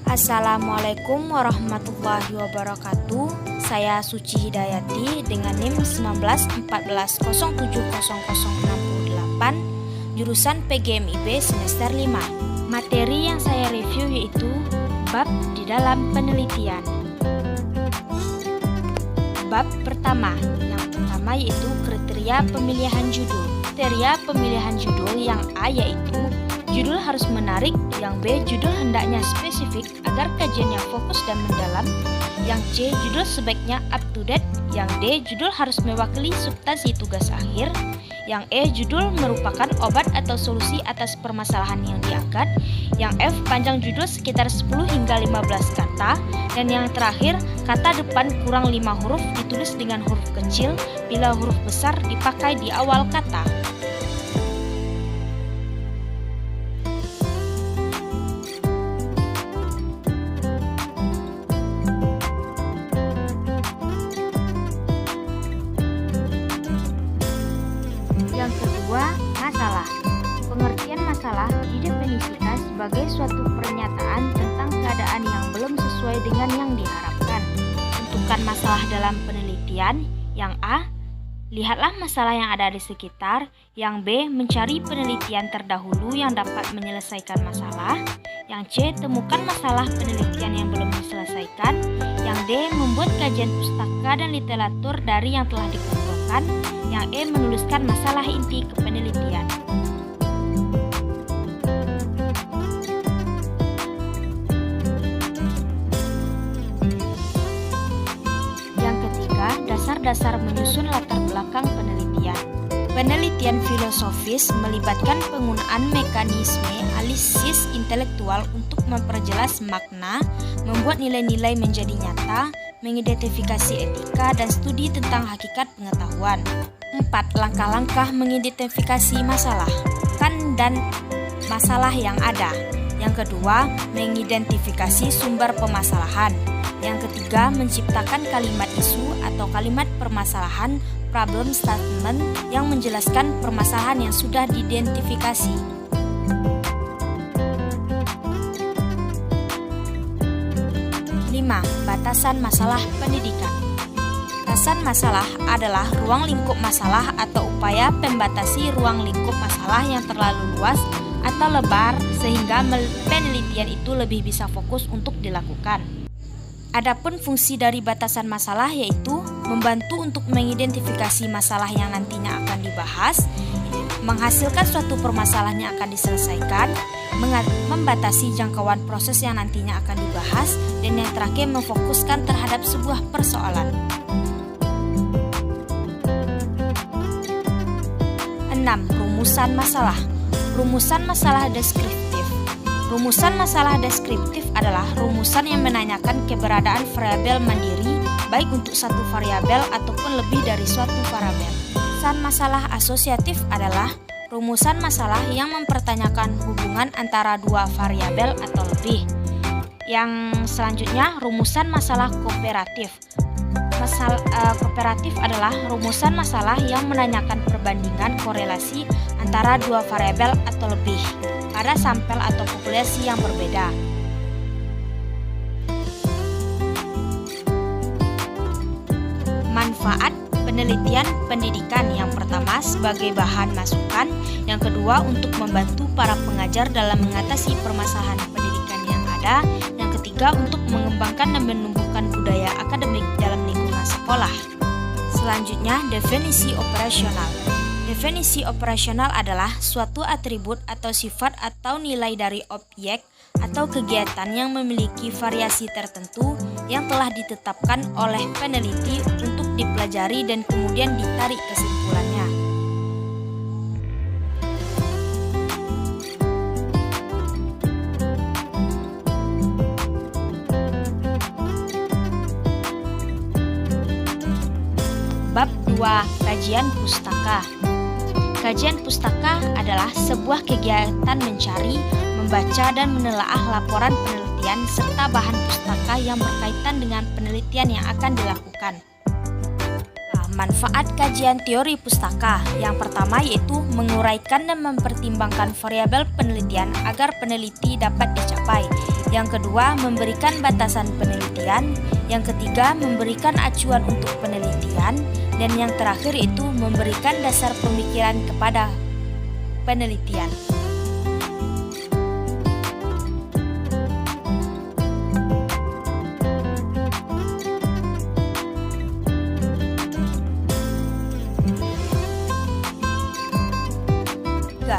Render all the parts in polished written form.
Assalamualaikum warahmatullahi wabarakatuh. Saya Suci Hidayati dengan NIM 1914070068, jurusan PGMIB semester 5. Materi yang saya review yaitu bab di dalam penelitian. Bab pertama, yang pertama yaitu kriteria pemilihan judul. Kriteria pemilihan judul yang A yaitu judul harus menarik, yang B judul hendaknya spesifik agar kajiannya fokus dan mendalam, yang C judul sebaiknya up to date, yang D judul harus mewakili substansi tugas akhir, yang E judul merupakan obat atau solusi atas permasalahan yang diangkat, yang F panjang judul sekitar 10 hingga 15 kata, dan yang terakhir kata depan kurang 5 huruf ditulis dengan huruf kecil bila huruf besar dipakai di awal kata. Yang kedua, masalah. Pengertian masalah didefinisikan sebagai suatu pernyataan tentang keadaan yang belum sesuai dengan yang diharapkan. Tentukan masalah dalam penelitian. Yang A, lihatlah masalah yang ada di sekitar. Yang B, mencari penelitian terdahulu yang dapat menyelesaikan masalah. Yang C, temukan masalah penelitian yang belum diselesaikan. Yang D, membuat kajian pustaka dan literatur dari yang telah dikumpulkan. Yang E, menuliskan masalah inti ke penelitian. Yang ketiga, dasar-dasar menyusun latar belakang penelitian. Penelitian filosofis melibatkan penggunaan mekanisme analisis intelektual untuk memperjelas makna, membuat nilai-nilai menjadi nyata, mengidentifikasi etika, dan studi tentang hakikat pengetahuan. 4. Langkah-langkah mengidentifikasi masalah dan masalah yang ada. Yang kedua, mengidentifikasi sumber permasalahan. Yang ketiga, menciptakan kalimat isu atau kalimat permasalahan problem statement yang menjelaskan permasalahan yang sudah diidentifikasi. 5. Batasan masalah pendidikan. Batasan masalah adalah ruang lingkup masalah atau upaya pembatasi ruang lingkup masalah yang terlalu luas atau lebar sehingga penelitian itu lebih bisa fokus untuk dilakukan. Adapun fungsi dari batasan masalah yaitu membantu untuk mengidentifikasi masalah yang nantinya akan dibahas, menghasilkan suatu permasalahan yang akan diselesaikan, membatasi jangkauan proses yang nantinya akan dibahas, dan yang terakhir memfokuskan terhadap sebuah persoalan. 6. Rumusan masalah. Rumusan masalah deskriptif. Rumusan masalah deskriptif adalah rumusan yang menanyakan keberadaan variabel mandiri baik untuk satu variabel ataupun lebih dari suatu variabel. Rumusan masalah asosiatif adalah rumusan masalah yang mempertanyakan hubungan antara dua variabel atau lebih. Yang selanjutnya, rumusan masalah kooperatif. Kooperatif adalah rumusan masalah yang menanyakan perbandingan korelasi antara dua variabel atau lebih pada sampel atau populasi yang berbeda. Manfaat penelitian pendidikan. Yang pertama, sebagai bahan masukan. Yang kedua, untuk membantu para pengajar dalam mengatasi permasalahan pendidikan yang ada. Yang ketiga, untuk mengembangkan dan menumbuhkan budaya akademik dalam lingkungan sekolah. Selanjutnya, definisi operasional. Definisi operasional adalah suatu atribut atau sifat atau nilai dari objek atau kegiatan yang memiliki variasi tertentu yang telah ditetapkan oleh peneliti untuk dipelajari dan kemudian ditarik kesimpulannya. Bab 2. Kajian pustaka. Kajian pustaka adalah sebuah kegiatan mencari, membaca, dan menelaah laporan penelitian serta bahan pustaka yang berkaitan dengan penelitian yang akan dilakukan. Manfaat kajian teori pustaka. Yang pertama yaitu menguraikan dan mempertimbangkan variabel penelitian agar peneliti dapat dicapai. Yang kedua, memberikan batasan penelitian. Yang ketiga, memberikan acuan untuk penelitian. Dan yang terakhir itu memberikan dasar pemikiran kepada penelitian.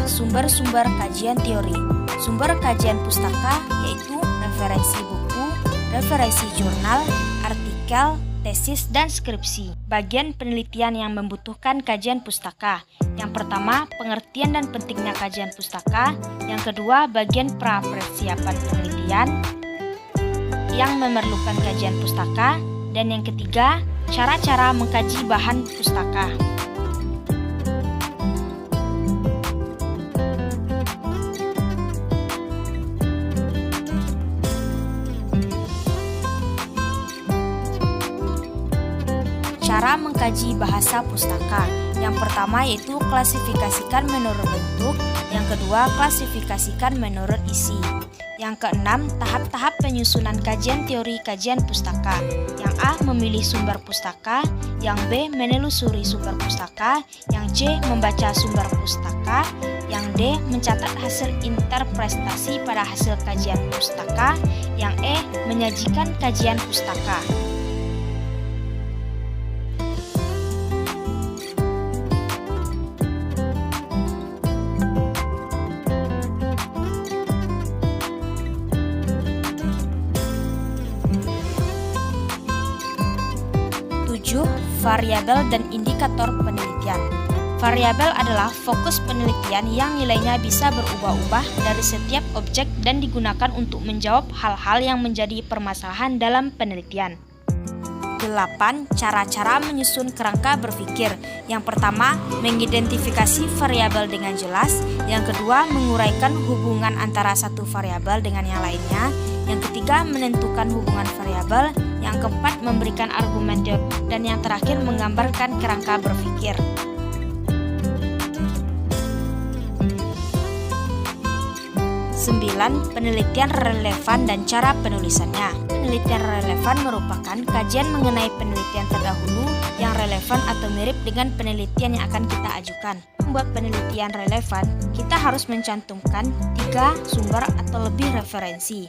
Sumber-sumber kajian teori. Sumber kajian pustaka yaitu referensi buku, referensi jurnal, artikel, tesis, dan skripsi. Bagian penelitian yang membutuhkan kajian pustaka. Yang pertama, pengertian dan pentingnya kajian pustaka. Yang kedua, bagian pra-persiapan penelitian yang memerlukan kajian pustaka. Dan yang ketiga, cara-cara mengkaji bahan pustaka. Cara mengkaji bahasa pustaka. Yang pertama yaitu klasifikasikan menurut bentuk. Yang kedua, klasifikasikan menurut isi. Yang keenam, tahap-tahap penyusunan kajian teori kajian pustaka. Yang A, memilih sumber pustaka. Yang B, menelusuri sumber pustaka. Yang C, membaca sumber pustaka. Yang D, mencatat hasil interpretasi pada hasil kajian pustaka. Yang E, menyajikan kajian pustaka. 7. Variabel dan indikator penelitian. Variabel adalah fokus penelitian yang nilainya bisa berubah-ubah dari setiap objek dan digunakan untuk menjawab hal-hal yang menjadi permasalahan dalam penelitian. 8. Cara-cara menyusun kerangka berpikir. Yang pertama, mengidentifikasi variabel dengan jelas. Yang kedua, menguraikan hubungan antara satu variabel dengan yang lainnya. Yang ketiga, menentukan hubungan variabel. Yang keempat, memberikan argumen teori. Dan yang terakhir, menggambarkan kerangka berpikir. Penelitian relevan dan cara penulisannya. Penelitian relevan merupakan kajian mengenai penelitian terdahulu yang relevan atau mirip dengan penelitian yang akan kita ajukan. Membuat penelitian relevan, kita harus mencantumkan 3 sumber atau lebih referensi.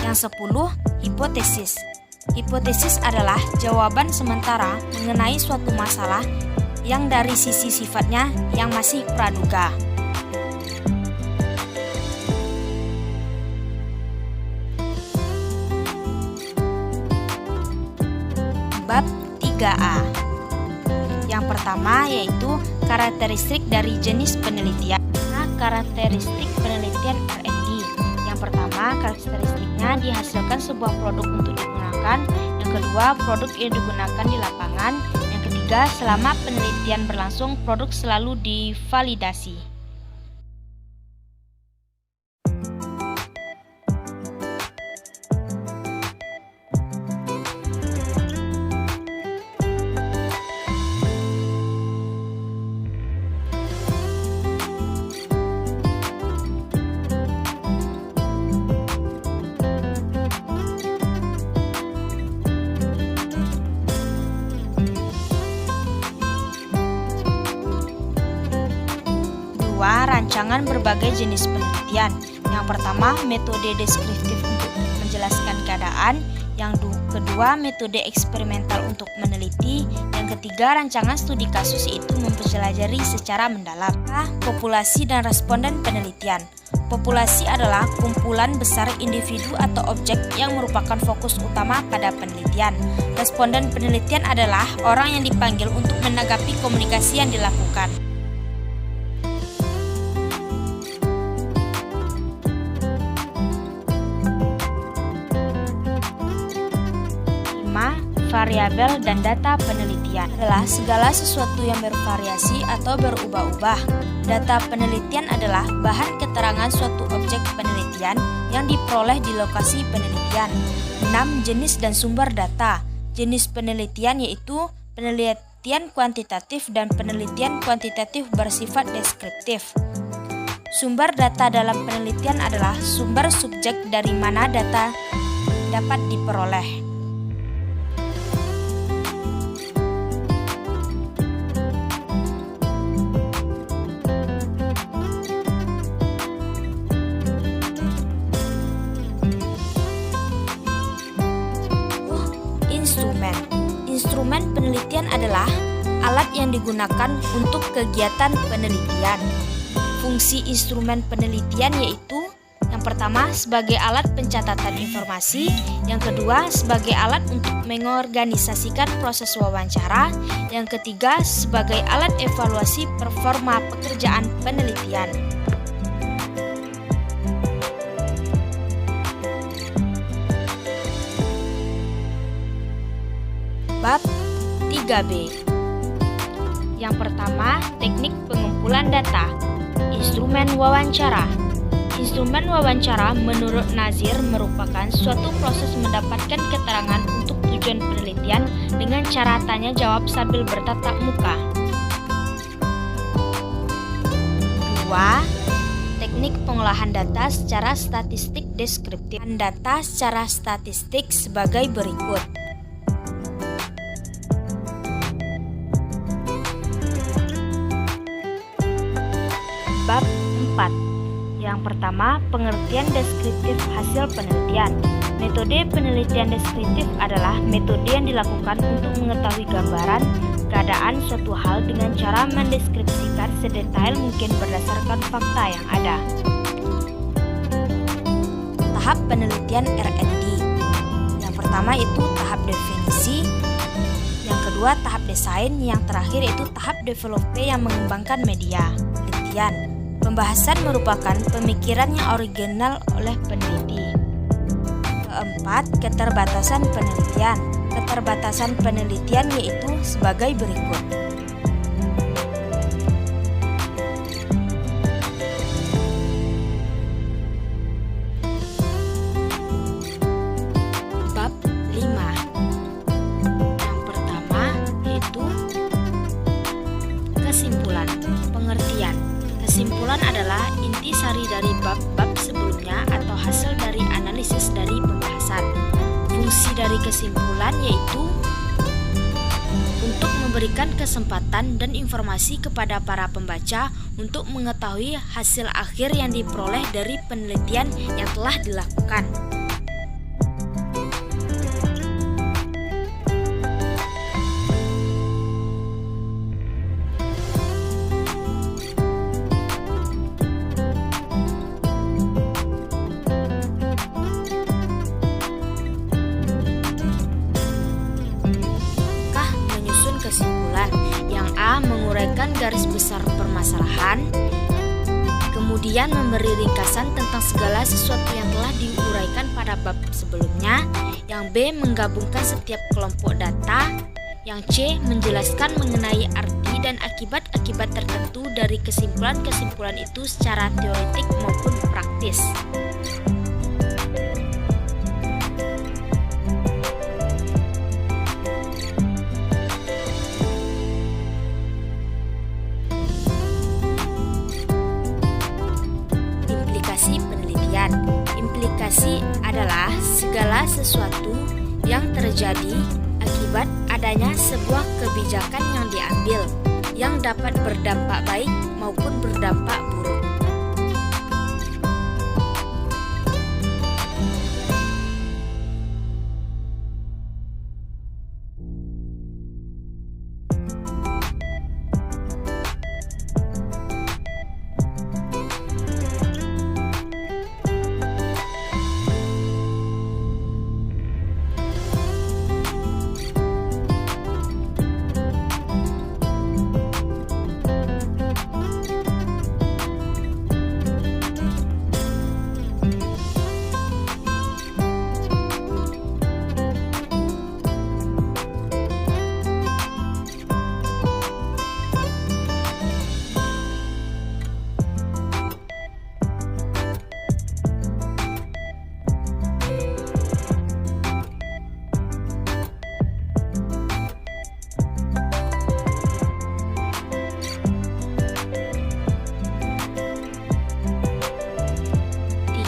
Yang 10, hipotesis. Hipotesis adalah jawaban sementara mengenai suatu masalah yang dari sisi sifatnya yang masih praduga. Bab 3A. Yang pertama yaitu karakteristik dari jenis penelitian. Nah, karakteristik penelitian R&D. Yang pertama, karakteristiknya dihasilkan sebuah produk untuk digunakan. Yang kedua, produk yang digunakan di lapangan. Yang ketiga, selama penelitian berlangsung, produk selalu divalidasi. Rancangan berbagai jenis penelitian. Yang pertama, metode deskriptif untuk menjelaskan keadaan. Yang kedua, metode eksperimental untuk meneliti. Yang ketiga, rancangan studi kasus yaitu mempelajari secara mendalam. Populasi dan responden penelitian. Populasi adalah kumpulan besar individu atau objek yang merupakan fokus utama pada penelitian. Responden penelitian adalah orang yang dipanggil untuk menanggapi komunikasi yang dilakukan. Variabel dan data penelitian adalah segala sesuatu yang bervariasi atau berubah-ubah. Data penelitian adalah bahan keterangan suatu objek penelitian yang diperoleh di lokasi penelitian. 6. Jenis dan sumber data. Jenis penelitian yaitu penelitian kuantitatif dan penelitian kuantitatif bersifat deskriptif. Sumber data dalam penelitian adalah sumber subjek dari mana data dapat diperoleh. Instrumen penelitian adalah alat yang digunakan untuk kegiatan penelitian. Fungsi instrumen penelitian yaitu yang pertama sebagai alat pencatatan informasi, yang kedua sebagai alat untuk mengorganisasikan proses wawancara, yang ketiga sebagai alat evaluasi performa pekerjaan penelitian. Bab 3B. Yang pertama, teknik pengumpulan data. Instrumen wawancara. Instrumen wawancara menurut Nazir merupakan suatu proses mendapatkan keterangan untuk tujuan penelitian dengan cara tanya jawab sambil bertatap muka. 2. Teknik pengolahan data secara statistik deskriptif. Data secara statistik sebagai berikut. Bab 4. Yang pertama, pengertian deskriptif hasil penelitian. Metode penelitian deskriptif adalah metode yang dilakukan untuk mengetahui gambaran keadaan suatu hal dengan cara mendeskripsikan sedetail mungkin berdasarkan fakta yang ada. Tahap penelitian R&D. Yang pertama itu tahap definisi, yang kedua tahap desain, yang terakhir itu tahap develop yang mengembangkan media. Penelitian. Pembahasan merupakan pemikiran yang original oleh peneliti. Keempat, keterbatasan penelitian. Keterbatasan penelitian yaitu sebagai berikut. Bab 5. Yang pertama yaitu kesimpulan, pengertian. Kesimpulan adalah intisari dari bab-bab sebelumnya atau hasil dari analisis dari pembahasan. Fungsi dari kesimpulan yaitu untuk memberikan kesempatan dan informasi kepada para pembaca untuk mengetahui hasil akhir yang diperoleh dari penelitian yang telah dilakukan. Kesimpulan. Yang A menguraikan garis besar permasalahan, kemudian memberi ringkasan tentang segala sesuatu yang telah diuraikan pada bab sebelumnya. Yang B menggabungkan setiap kelompok data. Yang C menjelaskan mengenai arti dan akibat-akibat tertentu dari kesimpulan-kesimpulan itu secara teoretik maupun praktis. Implikasi adalah segala sesuatu yang terjadi akibat adanya sebuah kebijakan yang diambil yang dapat berdampak baik maupun berdampak buruk.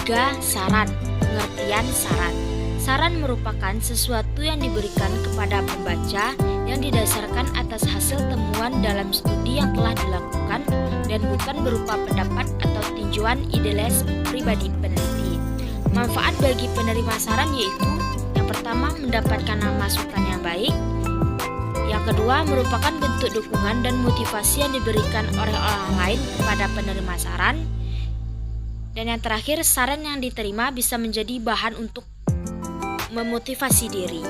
ketiga, saran. Pengertian saran. Saran merupakan sesuatu yang diberikan kepada pembaca yang didasarkan atas hasil temuan dalam studi yang telah dilakukan dan bukan berupa pendapat atau tinjauan idealis pribadi peneliti. Manfaat bagi penerima saran yaitu yang pertama, mendapatkan masukan yang baik. Yang kedua, merupakan bentuk dukungan dan motivasi yang diberikan oleh orang lain kepada penerima saran. Dan yang terakhir, saran yang diterima bisa menjadi bahan untuk memotivasi diri.